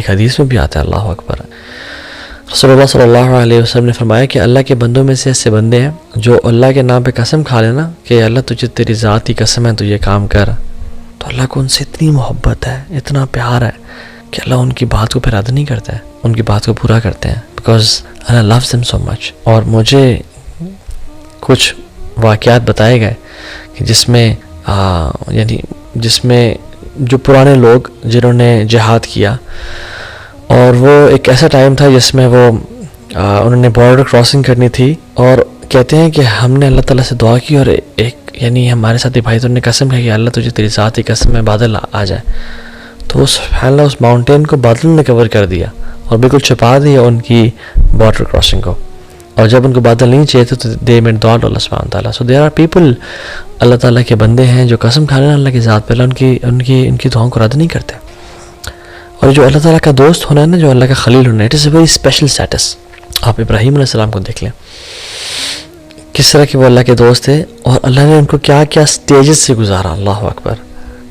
ایک حدیث میں بھی آتا ہے، اللہ اکبر، رسول اللہ صلی اللہ علیہ وسلم نے فرمایا کہ اللہ کے بندوں میں سے ایسے بندے ہیں جو اللہ کے نام پہ قسم کھا لینا کہ اللہ تجھے تیری ذات کی قسم ہے تو یہ کام کر، تو اللہ کو ان سے اتنی محبت ہے، اتنا پیار ہے کہ اللہ ان کی بات کو پھر رد نہیں کرتا ہے، ان کی بات کو پورا کرتے ہیں، because Allah loves them so much۔ اور مجھے کچھ واقعات بتائے گئے کہ جس میں جو پرانے لوگ جنہوں نے جہاد کیا، اور وہ ایک ایسا ٹائم تھا جس میں وہ انہوں نے بارڈر کراسنگ کرنی تھی، اور کہتے ہیں کہ ہم نے اللہ تعالیٰ سے دعا کی اور ہمارے ساتھی بھائی تو نے قسم ہے کہ اللہ تجھے تیری ذات کی قسم میں بادل آ جائے، تو سبحان اللہ اس ماؤنٹین کو بادل نے کور کر دیا اور بالکل چھپا دیا ان کی بارڈر کراسنگ کو، اور جب ان کو بادل نہیں چاہیے تھے تو دے میڈ دعا اللہ سبحانہ تعالیٰ۔ سو دیر آر پیپل، اللہ تعالیٰ کے بندے ہیں جو قسم کھا لینا اللہ کی ذات پہ، اللہ ان کی دعاؤں کو رد نہیں کرتے۔ اور جو اللہ تعالیٰ کا دوست ہونا ہے نا، جو اللہ کا خلیل ہونا ہے، it is a very special status. آپ ابراہیم علیہ السلام کو دیکھ لیں، کس طرح کے وہ اللہ کے دوست تھے، اور اللہ نے ان کو کیا کیا سٹیجز سے گزارا، اللہ اکبر،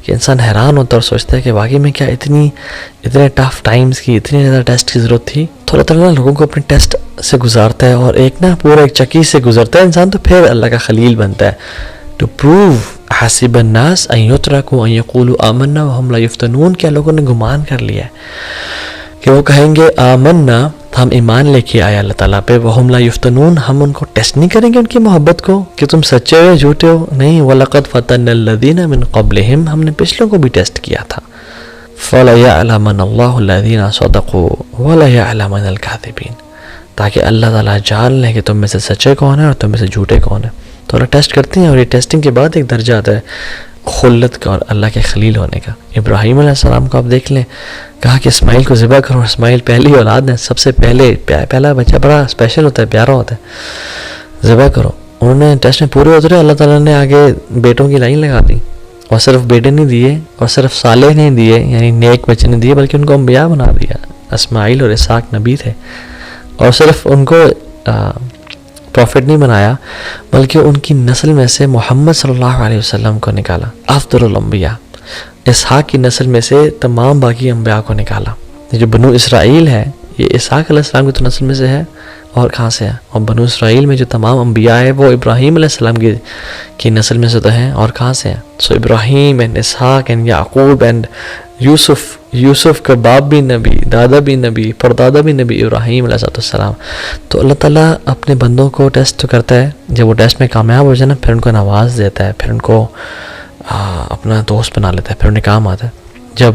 کہ انسان حیران ہوتا ہے اور سوچتا ہے کہ واقعی میں کیا اتنے ٹف ٹائمز کی، اتنی زیادہ ٹیسٹ کی ضرورت تھی۔ تو اللہ تعالیٰ لوگوں کو اپنے ٹیسٹ سے گزارتا ہے، اور پورا ایک چکی سے گزرتا ہے انسان، تو پھر اللہ کا خلیل بنتا ہے۔ ٹو پروو حسب الناس ان یترکوا ان یقولوا آمنا وهم لا یفتنون، کیا لوگوں نے گمان کر لیا ہے کہ وہ کہیں گے آمنا، ہم ایمان لے کے آئے اللہ تعالیٰ پہ، وہم لا یفتنون، ہم ان کو ٹیسٹ نہیں کریں گے ان کی محبت کو کہ تم سچے ہو یا جھوٹے ہو، نہیں، وَلَقَدْ فَتَنَّ الَّذِينَ مِن قَبْلِهِمْ، ہم نے پچھلوں کو بھی ٹیسٹ کیا تھا، فَلَيَعْلَمَنَّ اللَّهُ الَّذِينَ صَدَقُوا وَلَيَعْلَمَنَّ الْكَاذِبِينَ، تاکہ اللہ تعالیٰ جان لیں کہ تم میں سے سچے کون ہیں اور تم میں سے جھوٹے کون ہیں۔ تو اللہ ٹیسٹ کرتے ہیں، اور یہ ٹیسٹنگ کے بعد ایک درجہ آتا ہے خلت کا اور اللہ کے خلیل ہونے کا۔ ابراہیم علیہ السلام کو آپ دیکھ لیں، کہا کہ اسماعیل کو ذبح کرو، اسماعیل پہلی اولاد ہے، سب سے پہلا بچہ بڑا اسپیشل ہوتا ہے، پیارا ہوتا ہے، ذبح کرو۔ انہوں نے ٹیسٹ میں پورے اترے، اللہ تعالیٰ نے آگے بیٹوں کی لائن لگا دی، اور صرف بیٹے نہیں دیے، اور صرف صالح نہیں دیے، یعنی نیک بچے نہیں دیے، بلکہ ان کو انبیاء بنا دیا۔ اسماعیل اور اسحاق نبی تھے، اور صرف ان کو پروفٹ نہیں بنایا، بلکہ ان کی نسل میں سے محمد صلی اللہ علیہ وسلم کو نکالا، افضل الانبیاء۔ اسحاق کی نسل میں سے تمام باقی انبیاء کو نکالا۔ یہ جو بنو اسرائیل ہے، یہ اسحاق علیہ السلام کی تو نسل میں سے ہے، اور کہاں سے ہے؟ اور بنو اسرائیل میں جو تمام انبیاء ہے وہ ابراہیم علیہ السلام کی نسل میں سے تو ہیں، اور کہاں سے ہیں؟ So Ibrahim and Ishaq and Yaqub and Yusuf کا باپ بھی نبی، دادا بھی نبی، پردادا بھی نبی، ابراہیم علیہ السلام۔ تو اللہ تعالیٰ اپنے بندوں کو ٹیسٹ کرتا ہے، جب وہ ٹیسٹ میں کامیاب ہو جائے نا، پھر ان کو نواز دیتا ہے، پھر ان کو اپنا دوست بنا لیتا ہے، پھر انہیں کام آتا ہے۔ جب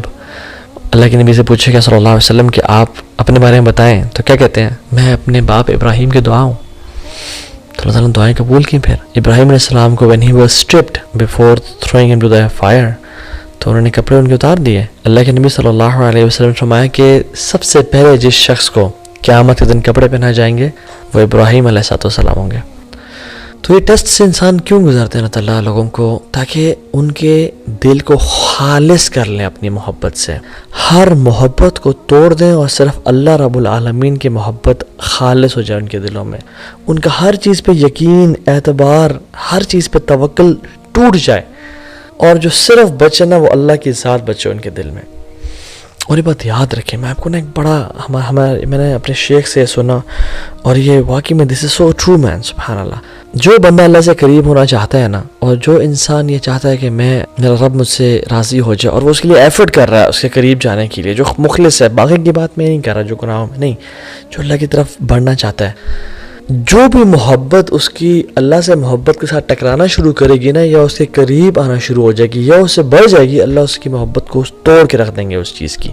اللہ کے نبی سے پوچھے گا صلی اللہ علیہ وسلم کہ آپ اپنے بارے میں بتائیں، تو کیا کہتے ہیں؟ میں اپنے باپ ابراہیم کی دعا ہوں۔ تو اللہ تعالیٰ نے دعائیں قبول کی۔ پھر ابراہیم علیہ السلام کو when he was stripped before throwing him to the fire، تو انہوں نے کپڑے ان کے اتار دیے۔ اللہ کے نبی صلی اللہ علیہ وسلم نے فرمایا کہ سب سے پہلے جس شخص کو قیامت کے دن کپڑے پہنائے جائیں گے وہ ابراہیم علیہ السلام ہوں گے۔ تو یہ ٹیسٹ سے انسان کیوں گزارتے ہیں اللہ تعالیٰ لوگوں کو؟ تاکہ ان کے دل کو خالص کر لیں اپنی محبت سے، ہر محبت کو توڑ دیں، اور صرف اللہ رب العالمین کی محبت خالص ہو جائے ان کے دلوں میں، ان کا ہر چیز پہ یقین، اعتبار، ہر چیز پہ توکل ٹوٹ جائے، اور جو صرف بچے نا وہ اللہ کی ذات بچے ان کے دل میں۔ اور یہ بات یاد رکھیں، میں آپ کو نا ایک بڑا میں نے اپنے شیخ سے سنا، اور یہ واقعی میں دس از سو ٹرو مین، سبحان اللہ۔ جو بندہ اللہ سے قریب ہونا چاہتا ہے نا، اور جو انسان یہ چاہتا ہے کہ میرا رب مجھ سے راضی ہو جائے، اور وہ اس کے لیے ایفرٹ کر رہا ہے اس کے قریب جانے کے لیے، جو مخلص ہے، باقی کی بات میں نہیں کر رہا، جو گناہوں میں نہیں، جو اللہ کی طرف بڑھنا چاہتا ہے، جو بھی محبت اس کی اللہ سے محبت کے ساتھ ٹکرانا شروع کرے گی نا، یا اس کے قریب آنا شروع ہو جائے گی، یا اس سے بڑھ جائے گی، اللہ اس کی محبت کو توڑ کے رکھ دیں گے اس چیز کی۔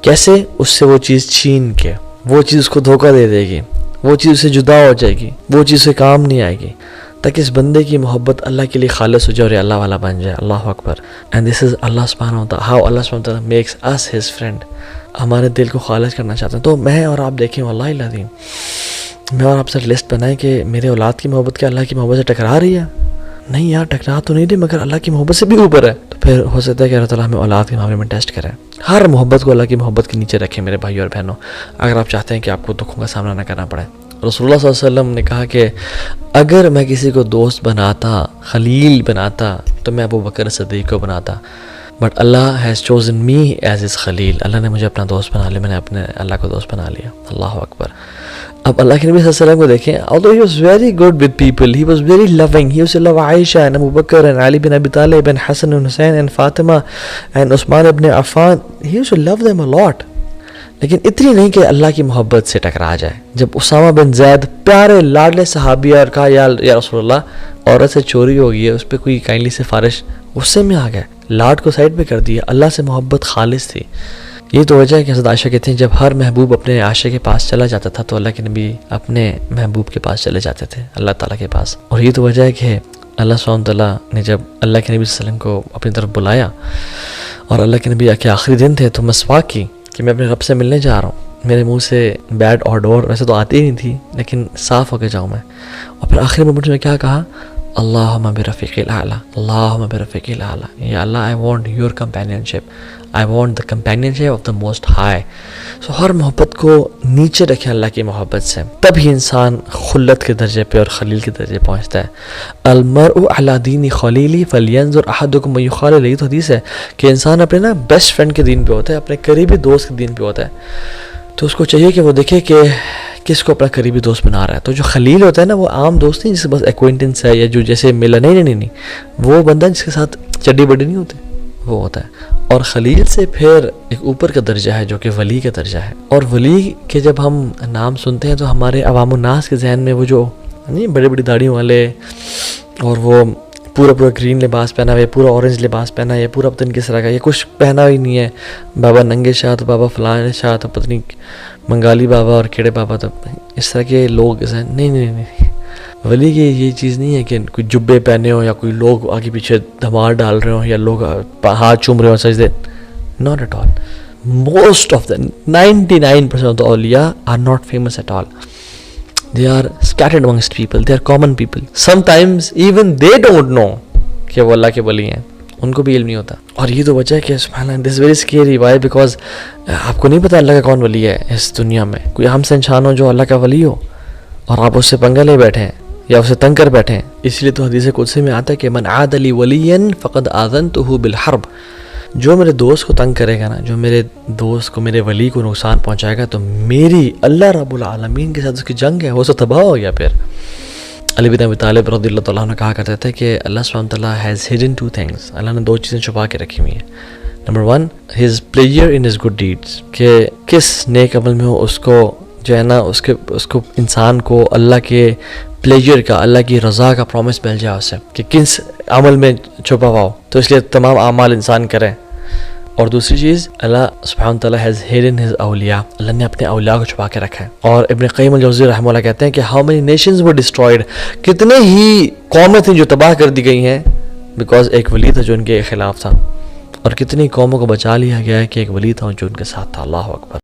کیسے؟ اس سے وہ چیز چھین کے، وہ چیز اس کو دھوکہ دے دے گی، وہ چیز اس سے جدا ہو جائے گی، وہ چیز سے کام نہیں آئے گی، تاکہ اس بندے کی محبت اللہ کے لیے خالص ہو جائے اور یہ اللہ والا بن جائے۔ اللہ اکبر۔ اینڈ دس از اللہ سبحانہ و تعالیٰ، ہاؤ اللہ سبحانہ و تعالیٰ میکس اس ہز فرینڈ، ہمارے دل کو خالص کرنا چاہتے ہیں۔ تو میں اور آپ دیکھیں، واللہ العظیم میں اور آپ سے لسٹ بنائیں کہ میرے اولاد کی محبت کیا اللہ کی محبت سے ٹکرا رہی ہے؟ نہیں یار، ٹکرا تو نہیں رہی، مگر اللہ کی محبت سے بھی اوپر ہے۔ تو پھر ہو سکتا ہے کہ اللہ تعالیٰ ہمیں اولاد کے معاملے میں ٹیسٹ کرے، ہر محبت کو اللہ کی محبت کے نیچے رکھیں میرے بھائی اور بہنوں، اگر آپ چاہتے ہیں کہ آپ کو دکھوں کا سامنا نہ کرنا پڑے۔ رسول اللہ صلی اللہ علیہ وسلم نے کہا کہ اگر میں کسی کو دوست بناتا، خلیل بناتا، تو میں ابو بکر صدیق کو بناتا۔ But Allah has chosen me as his Khalil. Allah نے مجھے اپنا دوست بنا لیا, میں نے اپنے اللہ کو دوست بنا لیا. اللہ اکبر. اب اللہ کے نبی صلی اللہ علیہ وسلم کو دیکھیں, although he was very good with people, he was very loving, he used to love Aisha and Abu Bakr and Ali bin Abi Talib and Hassan and Hussein and Fatima and Usman ibn Affan, he used to love them a lot. لیکن اتنی نہیں کہ اللہ کی محبت سے ٹکرا جائے. جب اسامہ بن زید پیارے لاڈلے صحابی اور کہا یا رسول اللہ عورت سے چوری ہو گئی ہے, اس پہ کوئی کائنڈلی سفارش, غصے میں آ گئے, لاڈ کو سائڈ پہ کر دیا. اللہ سے محبت خالص تھی. یہ تو وجہ ہے کہ حضرت عائشہ کہتے ہیں جب ہر محبوب اپنے عاشق کے پاس چلا جاتا تھا تو اللہ کے نبی اپنے محبوب کے پاس چلے جاتے تھے, اللہ تعالیٰ کے پاس. اور یہ تو وجہ ہے کہ اللہ سبحانہ وتعالیٰ نے جب اللہ کے نبی صلی اللہ علیہ وسلم کو اپنی طرف بلایا اور اللہ کے نبی کے آخری دن تھے تو مسواک کی کہ میں اپنے رب سے ملنے جا رہا ہوں, میرے منہ سے بیڈ اور ڈور ویسے تو آتی ہی نہیں تھی لیکن صاف ہو کے جاؤں میں. اور پھر آخری مومنٹ میں کیا کہا, اللہم برفیق الاعلیٰ, اللہم برفیق الاعلیٰ, یا Allah I want your companionship, I want the companionship of the most high. So ہر محبت کو نیچے رکھیں اللہ کی محبت سے, تب ہی انسان خلت کے درجے پہ اور خلیل کے درجے پہنچتا ہے. المرء علی دین خلیلی فلینظر احدکم من یخالل. یہ تو حدیث ہے کہ انسان اپنے نا بیسٹ فرینڈ کے دین پہ ہوتا ہے, اپنے قریبی دوست کے دین پہ ہوتا ہے. تو اس کو چاہیے کہ وہ دیکھے کہ کس کو اپنا قریبی دوست بنا رہا ہے. تو جو خلیل ہوتا ہے نا وہ عام دوست نہیں جس کے بس ایکوینٹنس ہے یا جو جیسے ملا, نہیں, وہ بندہ جس کے ساتھ چڈی بڈی نہیں ہوتے, وہ ہوتا ہے. اور خلیل سے پھر ایک اوپر کا درجہ ہے جو کہ ولی کا درجہ ہے. اور ولی کے جب ہم نام سنتے ہیں تو ہمارے عوام الناس کے ذہن میں وہ جو نہیں بڑی بڑی داڑھیوں والے اور وہ پورا گرین لباس پہنا ہوا ہے, پورا اورنج لباس پہنا ہے, یہ پورا پتن کس طرح کا, یہ کچھ پہنا ہی نہیں ہے, بابا ننگے شاہ تو بابا فلاں شاہ تو پتنی منگالی بابا اور کیڑے بابا, تو اس طرح کے لوگ نہیں. ولی کی یہ چیز نہیں ہے کہ کوئی جبے پہنے ہو یا کوئی لوگ آگے پیچھے دھمار ڈال رہے ہوں یا لوگ ہاتھ چوم رہے ہوں سجدے. Not at all. Most of the 99% of the اولیاء are not famous at all. They are scattered amongst people. They are common people. Sometimes even they don't know کہ وہ اللہ کے ولی ہیں, ان کو بھی علم نہیں ہوتا. اور یہ تو وجہ ہے کہ سبحان اللہ, this is very scary. Why? Because آپ کو نہیں پتا اللہ کا کون ولی ہے اس دنیا میں. کوئی ہم سے انسان ہو جو اللہ کا ولی ہو اور آپ اس سے پنگا لے بیٹھے ہیں یا اسے تنگ کر بیٹھے ہیں. اس لیے تو حدیث قدسی میں آتا ہے کہ من عاد لی ولیا فقد آذنتہ بالحرب. جو میرے دوست کو تنگ کرے گا نا, جو میرے دوست کو, میرے ولی کو نقصان پہنچائے گا, تو میری اللہ رب العالمین کے ساتھ اس کی جنگ ہے, وہ سب تباہ ہو گیا. پھر علی بن ابی طالب رضی اللہ تعالیٰ عنہ کہا کرتے تھے کہ اللہ سبحانہ تعالیٰ ہیز ہڈن 2 things. اللہ نے 2 چیزیں چھپا کے رکھی ہوئی ہیں. Number 1 his pleasure in his good deeds, کہ کس نیک عمل میں ہو اس کو جو ہے نا اس کو انسان کو اللہ کے پلیجر کا, اللہ کی رضا کا پرومس مل جائے اس سے کہ کس عمل میں چھپا ہوا ہو, تو اس لیے تمام اعمال انسان کریں. اور دوسری چیز, اللہ سبحانہ تعالیٰ ہیز ہیڈن ہز اولیاء, اللہ نے اپنے اولیاء کو چھپا کے رکھا ہے. اور ابن قیم الجوزی رحمہ اللہ کہتے ہیں کہ how many nations were destroyed, کتنے ہی قومیں تھیں جو تباہ کر دی گئی ہیں بیکاز ایک ولی تھا جو ان کے خلاف تھا, اور کتنی قوموں کو بچا لیا گیا ہے کہ ایک ولی تھا جو ان کے ساتھ تھا. اللہ اکبر.